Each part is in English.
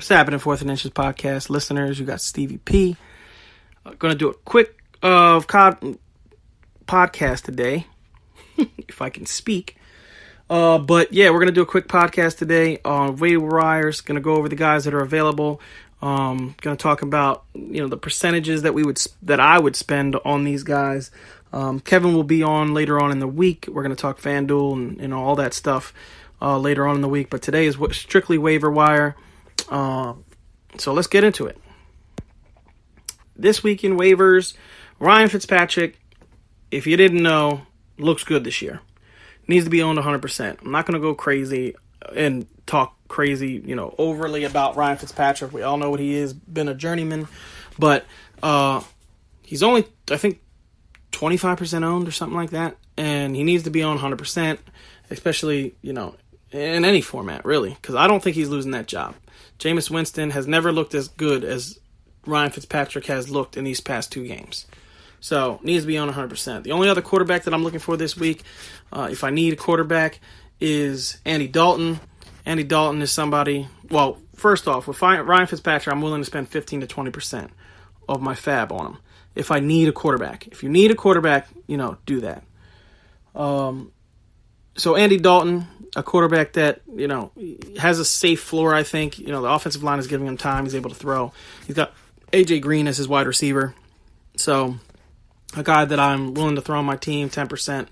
What's happening, Fourth and Inches podcast listeners? You got Stevie P. Going to do a quick podcast today, if I can speak. But yeah, we're going to do a quick podcast today on waiver wires. Going to go over the guys that are available. Going to talk about the percentages that I would spend on these guys. Kevin will be on later on in the week. We're going to talk FanDuel and all that stuff later on in the week. But today is strictly waiver wire. So let's get into it. This week in waivers, Ryan Fitzpatrick, if you didn't know, looks good this year. Needs to be owned 100%. I'm not going to go crazy and talk crazy, overly about Ryan Fitzpatrick. We all know what he is, been a journeyman. But he's only, I think, 25% owned or something like that. And he needs to be owned 100%, especially, in any format, really. Because I don't think he's losing that job. Jameis Winston has never looked as good as Ryan Fitzpatrick has looked in these past two games. So, needs to be on 100%. The only other quarterback that I'm looking for this week, if I need a quarterback, is Andy Dalton. Andy Dalton is somebody, well, first off, with Ryan Fitzpatrick, I'm willing to spend 15 to 20% of my fab on him. If I need a quarterback. If you need a quarterback, do that. So, Andy Dalton, a quarterback that, has a safe floor, I think. The offensive line is giving him time. He's able to throw. He's got A.J. Green as his wide receiver. So, a guy that I'm willing to throw on my team. 10%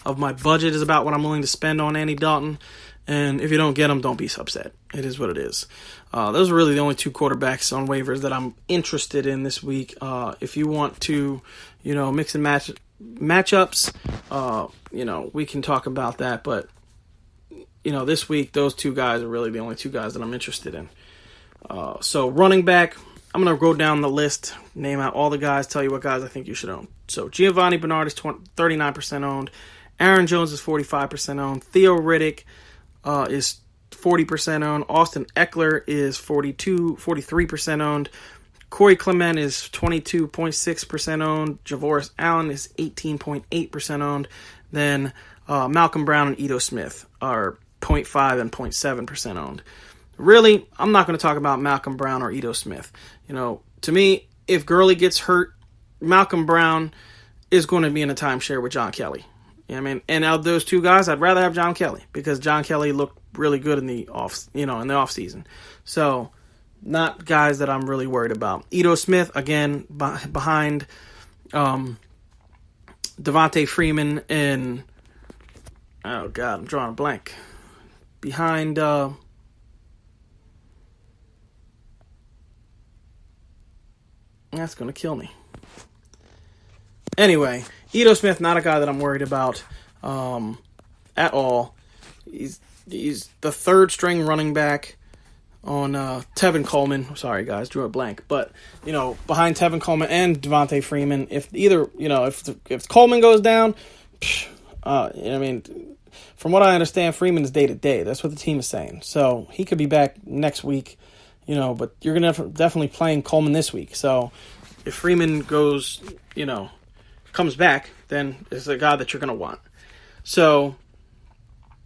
of my budget is about what I'm willing to spend on Andy Dalton. And if you don't get him, don't be upset. It is what it is. Those are really the only two quarterbacks on waivers that I'm interested in this week. If you want to, mix and match matchups, we can talk about that. But, this week, those two guys are really the only two guys that I'm interested in. So running back, I'm going to go down the list, name out all the guys, tell you what guys I think you should own. So Giovanni Bernard is 39% owned. Aaron Jones is 45% owned. Theo Riddick is 40% owned. Austin Eckler is 43% owned. Corey Clement is 22.6% owned. Javoris Allen is 18.8% owned. Then Malcolm Brown and Ito Smith are 0.5 and 0.7% owned. Really, I'm not going to talk about Malcolm Brown or Ito Smith. To me, if Gurley gets hurt, Malcolm Brown is going to be in a timeshare with John Kelly. And out of those two guys, I'd rather have John Kelly because John Kelly looked really good in the off season. So, not guys that I'm really worried about. Ito Smith, again, behind Devontae Freeman and oh God, I'm drawing a blank. Behind that's going to kill me. Anyway, Ito Smith, not a guy that I'm worried about at all. He's the third string running back on Tevin Coleman. Sorry, guys, drew a blank. But, behind Tevin Coleman and Devontae Freeman, if Coleman goes down, from what I understand, Freeman is day-to-day. That's what the team is saying. So he could be back next week, but you're going to definitely playing Coleman this week. So if Freeman goes, comes back, then it's a guy that you're going to want. So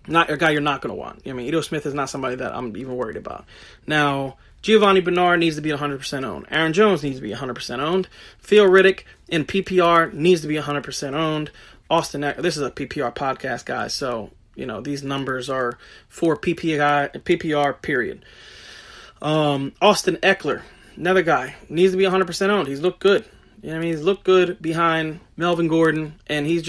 not a guy you're not going to want. Ito Smith is not somebody that I'm even worried about. Now, Giovanni Bernard needs to be 100% owned. Aaron Jones needs to be 100% owned. Theo Riddick in PPR needs to be 100% owned. Austin Eckler, this is a PPR podcast, guys, so, these numbers are for PPR, period. Austin Eckler, another guy, needs to be 100% owned. He's looked good. He's looked good behind Melvin Gordon, and he's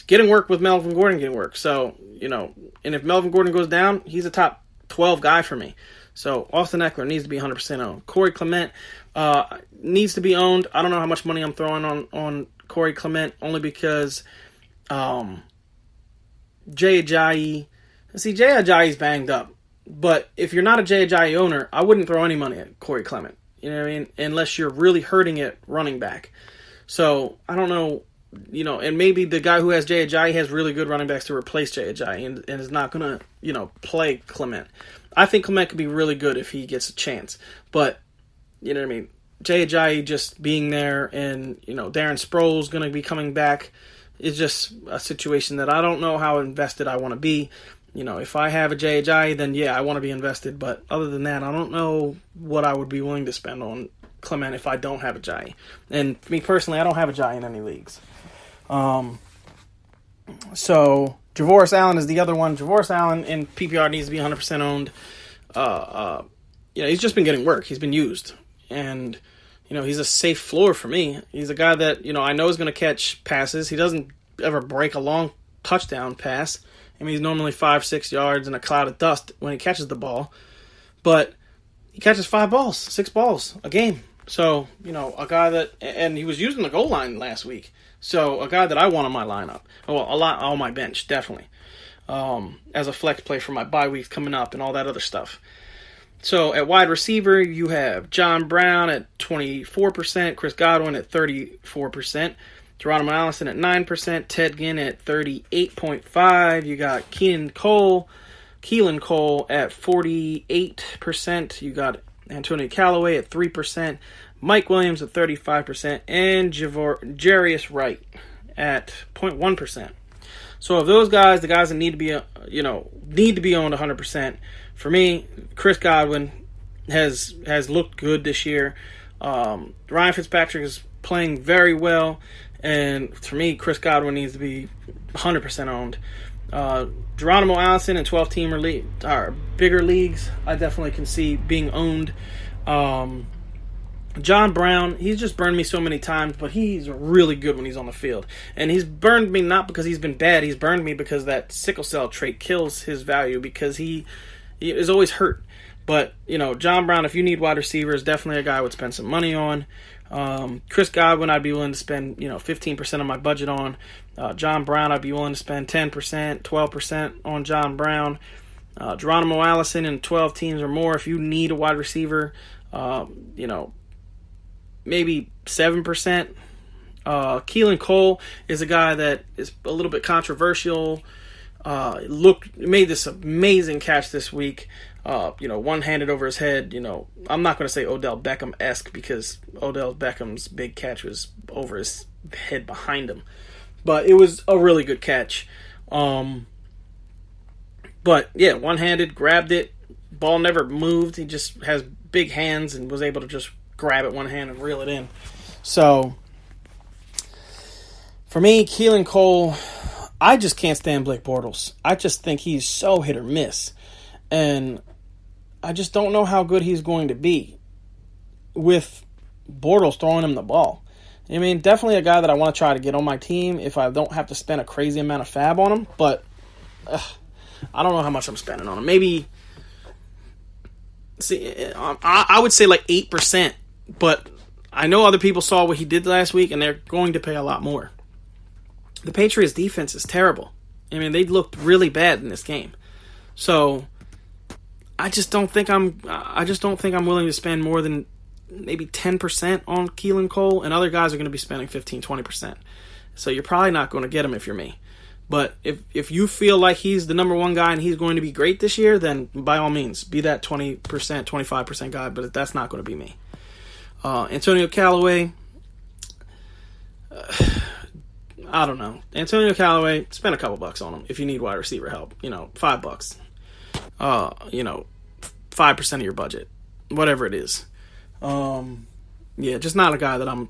getting work with Melvin Gordon getting work. So, and if Melvin Gordon goes down, he's a top 12 guy for me. So, Austin Eckler needs to be 100% owned. Corey Clement needs to be owned. I don't know how much money I'm throwing on Corey Clement, only because Jay Ajayi. See, Jay Ajayi's banged up. But if you're not a Jay Ajayi owner, I wouldn't throw any money at Corey Clement. Unless you're really hurting at running back. So, I don't know, and maybe the guy who has Jay Ajayi has really good running backs to replace Jay Ajayi and is not going to, play Clement. I think Clement could be really good if he gets a chance. But, Jay Ajayi just being there and, Darren Sproles going to be coming back is just a situation that I don't know how invested I want to be. If I have a Jai, then yeah, I want to be invested. But other than that, I don't know what I would be willing to spend on Clement if I don't have a Jai. And me personally, I don't have a Jai in any leagues. So Javoris Allen is the other one. Javoris Allen in PPR needs to be 100% owned. He's just been getting work. He's been used. And, he's a safe floor for me. He's a guy that, I know is going to catch passes. He doesn't ever break a long touchdown pass. I mean, he's normally 5-6 yards in a cloud of dust when he catches the ball. But he catches 6 balls a game. So, a guy that, and he was using the goal line last week. So, a guy that I want on my lineup. Well, a lot on my bench, definitely. As a flex play for my bye weeks coming up and all that other stuff. So, at wide receiver, you have John Brown at 24%, Chris Godwin at 34%, Geronimo Allison at 9%, Ted Ginn at 38.5%. You got Keelan Cole at 48%. You got Antonio Callaway at 3%, Mike Williams at 35%, and Jarius Wright at 0.1%. So of those guys, the guys that need to be owned 100%. For me, Chris Godwin has looked good this year. Ryan Fitzpatrick is playing very well, and for me, Chris Godwin needs to be 100% owned. Geronimo Allison in 12-team bigger leagues, I definitely can see being owned. John Brown, he's just burned me so many times, but he's really good when he's on the field. And he's burned me not because he's been bad, he's burned me because that sickle cell trait kills his value because he is always hurt. But, John Brown, if you need wide receivers, definitely a guy I would spend some money on. Chris Godwin, I'd be willing to spend, 15% of my budget on. John Brown, I'd be willing to spend 10%, 12% on John Brown. Geronimo Allison in 12 teams or more, if you need a wide receiver, maybe 7%. Keelan Cole is a guy that is a little bit controversial. Made this amazing catch this week. One-handed over his head. I'm not going to say Odell Beckham-esque because Odell Beckham's big catch was over his head behind him. But it was a really good catch. But, yeah, one-handed, grabbed it. Ball never moved. He just has big hands and was able to just grab it one hand and reel it in. So, for me, Keelan Cole, I just can't stand Blake Bortles. I just think he's so hit or miss. And I just don't know how good he's going to be with Bortles throwing him the ball. I mean, definitely a guy that I want to try to get on my team if I don't have to spend a crazy amount of fab on him. But I don't know how much I'm spending on him. Maybe, I would say like 8%. But I know other people saw what he did last week, and they're going to pay a lot more. The Patriots' defense is terrible. I mean, they looked really bad in this game. So I just don't think I'm willing to spend more than maybe 10% on Keelan Cole, and other guys are going to be spending 15-20%. So you're probably not going to get him if you're me. But if you feel like he's the number one guy and he's going to be great this year, then by all means, be that 20%, 25% guy, but that's not going to be me. Antonio Callaway, I don't know. Antonio Callaway, spend a couple bucks on him if you need wide receiver help. $5. 5% of your budget, whatever it is. Just not a guy that I'm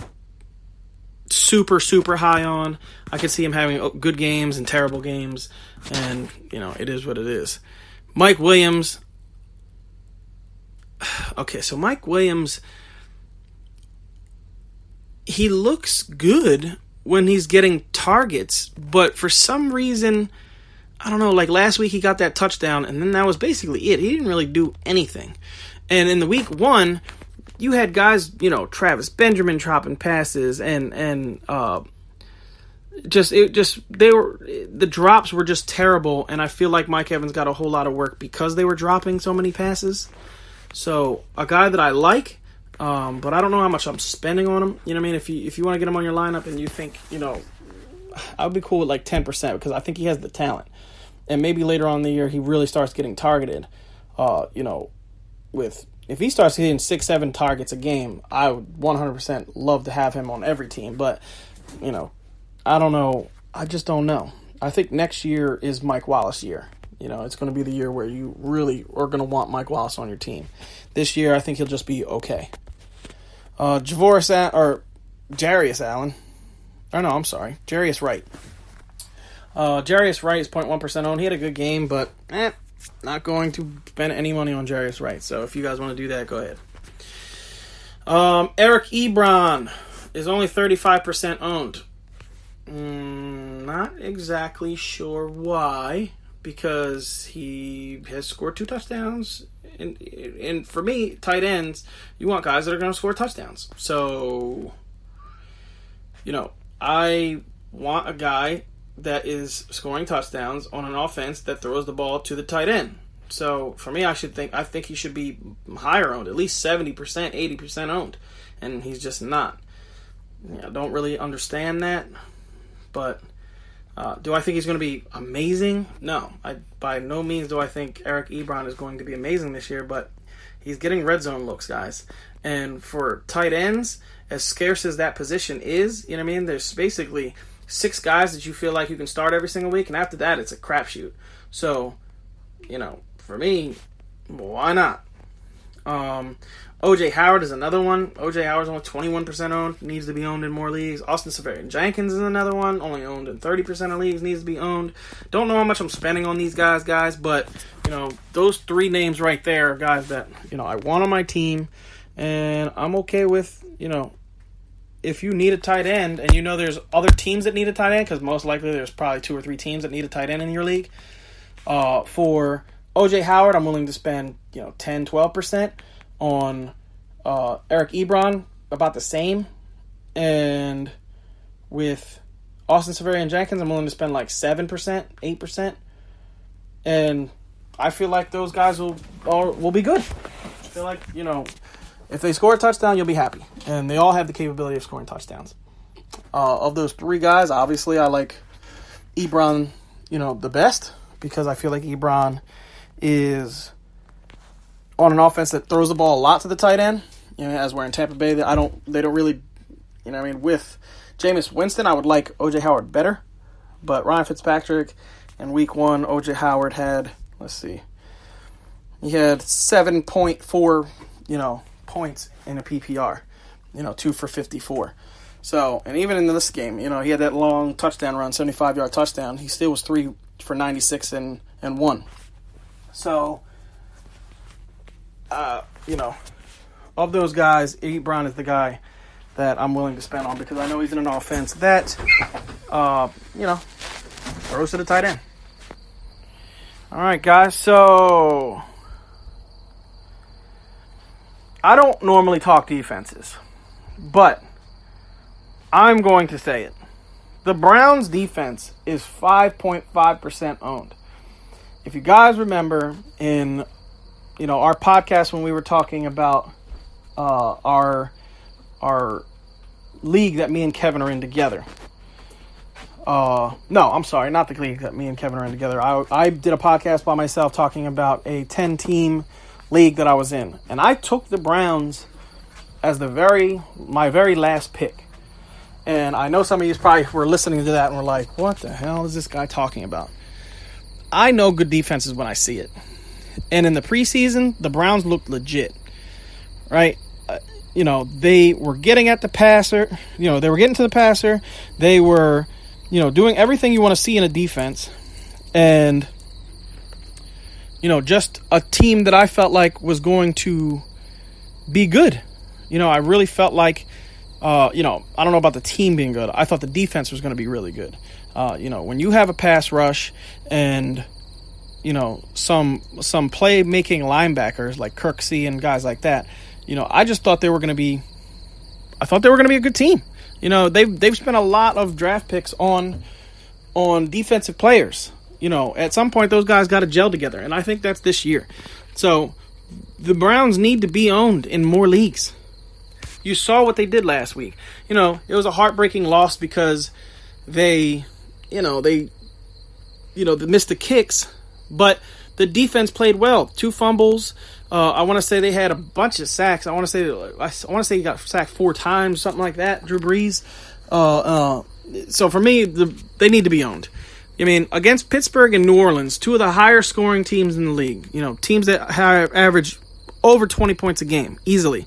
super, super high on. I could see him having good games and terrible games, and, it is what it is. Mike Williams. Okay, so Mike Williams, he looks good when he's getting targets, but for some reason, I don't know, like last week he got that touchdown, and then that was basically it. He didn't really do anything. And in the week one, you had guys, Travis Benjamin dropping passes, and the drops were just terrible, and I feel like Mike Evans got a whole lot of work because they were dropping so many passes. So, a guy that I like, but I don't know how much I'm spending on him. You know what I mean? If you want to get him on your lineup and you think, I would be cool with like 10% because I think he has the talent. And maybe later on in the year he really starts getting targeted. If he starts hitting 6-7 targets a game, I would 100% love to have him on every team. But, I don't know. I just don't know. I think next year is Mike Wallace's year. it's going to be the year where you really are going to want Mike Wallace on your team. This year, I think he'll just be okay. Jarius Allen. Oh, no, I'm sorry. Jarius Wright. Jarius Wright is 0.1% owned. He had a good game, but not going to spend any money on Jarius Wright. So if you guys want to do that, go ahead. Eric Ebron is only 35% owned. Not exactly sure why, because he has scored 2 touchdowns. And for me, tight ends, you want guys that are going to score touchdowns. So, I want a guy that is scoring touchdowns on an offense that throws the ball to the tight end. So for me, I think he should be higher owned, at least 70%, 80% owned, and he's just not. I don't really understand that, but do I think he's going to be amazing? No, by no means do I think Eric Ebron is going to be amazing this year, but he's getting red zone looks, guys. And for tight ends, as scarce as that position is, there's basically 6 guys that you feel like you can start every single week, and after that, it's a crapshoot. So, for me, why not? O.J. Howard is another one. O.J. Howard's only 21% owned, needs to be owned in more leagues. Austin Seferian-Jenkins is another one, only owned in 30% of leagues, needs to be owned. Don't know how much I'm spending on these guys, but, those 3 names right there are guys that, I want on my team, and I'm okay with, if you need a tight end, and there's other teams that need a tight end, because most likely there's probably 2 or 3 teams that need a tight end in your league. For O.J. Howard, I'm willing to spend 10, 12% on Eric Ebron, about the same. And with Austin Seferian-Jenkins, I'm willing to spend like 7%, 8%. And I feel like those guys will be good. I feel like, if they score a touchdown, you'll be happy. And they all have the capability of scoring touchdowns. Of those 3 guys, obviously I like Ebron, the best, because I feel like Ebron is on an offense that throws the ball a lot to the tight end. As we're in Tampa Bay, they don't really, with Jameis Winston, I would like O.J. Howard better. But Ryan Fitzpatrick, in week 1, O.J. Howard had, he had 7.4, points in a PPR, 2 for 54. So, and even in this game, he had that long touchdown run, 75-yard touchdown. He still was 3 for 96 and 1. So, of those guys, Ebron is the guy that I'm willing to spend on, because I know he's in an offense that, throws to the tight end. All right, guys, so I don't normally talk defenses, but I'm going to say it. The Browns' defense is 5.5% owned. If you guys remember in, our podcast when we were talking about our league that me and Kevin are in together. No, I'm sorry, not the league that me and Kevin are in together. I did a podcast by myself talking about a 10-team league that I was in, and I took the Browns as my very last pick. And I know some of you probably were listening to that and were like, what the hell is this guy talking about? I know good defenses when I see it. And in the preseason, the Browns looked legit, right? They were getting at the passer. They were getting to the passer. They were, doing everything you want to see in a defense. And, just a team that I felt like was going to be good. I really felt like, I don't know about the team being good. I thought the defense was going to be really good. When you have a pass rush and, some play-making linebackers like Kirksey and guys like that, I just thought they were going to be a good team. They've spent a lot of draft picks on defensive players. At some point those guys got to gel together, and I think that's this year. So the Browns need to be owned in more leagues. You saw what they did last week. It was a heartbreaking loss because they missed the kicks, but the defense played well. 2 fumbles. I want to say they had a bunch of sacks. I want to say he got sacked 4 times, something like that. Drew Brees. So for me, they need to be owned. I mean, against Pittsburgh and New Orleans, two of the higher scoring teams in the league, teams that average over 20 points a game, easily.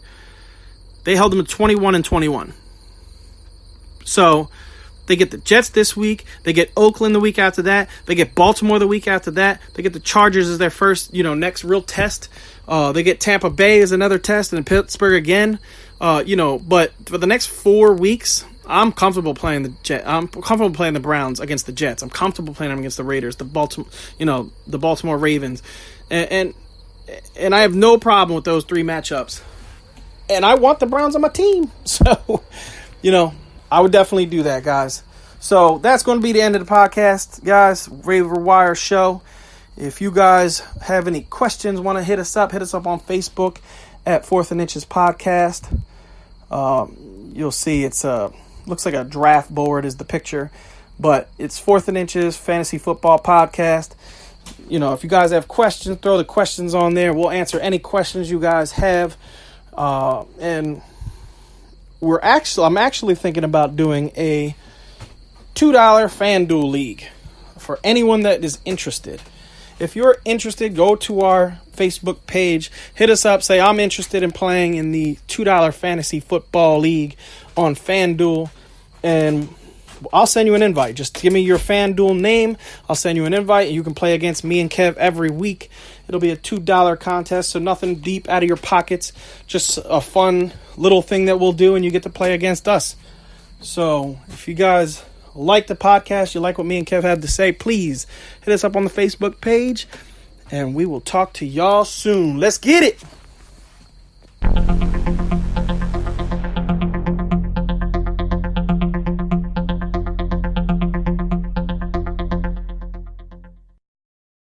They held them to 21-21. So, they get the Jets this week. They get Oakland the week after that. They get Baltimore the week after that. They get the Chargers as their first, next real test. They get Tampa Bay as another test, and Pittsburgh again. But for the next 4 weeks, I'm comfortable playing the Jets. I'm comfortable playing the Browns against the Jets. I'm comfortable playing them against the Raiders, the Baltimore Ravens, and I have no problem with those 3 matchups. And I want the Browns on my team, so I would definitely do that, guys. So that's going to be the end of the podcast, guys. Waiver Wire show. If you guys have any questions, want to hit us up on Facebook at 4th and Inches Podcast. You'll see it's looks like a draft board is the picture, but it's 4th and Inches Fantasy Football Podcast. If you guys have questions, throw the questions on there. We'll answer any questions you guys have. And I'm actually thinking about doing a $2 FanDuel league for anyone that is interested. If you're interested, go to our Facebook page, hit us up, say I'm interested in playing in the $2 Fantasy Football League on FanDuel, and I'll send you an invite. Just give me your FanDuel name. I'll send you an invite, and you can play against me and Kev every week. It'll be a $2 contest, so nothing deep out of your pockets. Just a fun little thing that we'll do, and you get to play against us. So if you guys like the podcast, you like what me and Kev have to say, please hit us up on the Facebook page, and we will talk to y'all soon. Let's get it!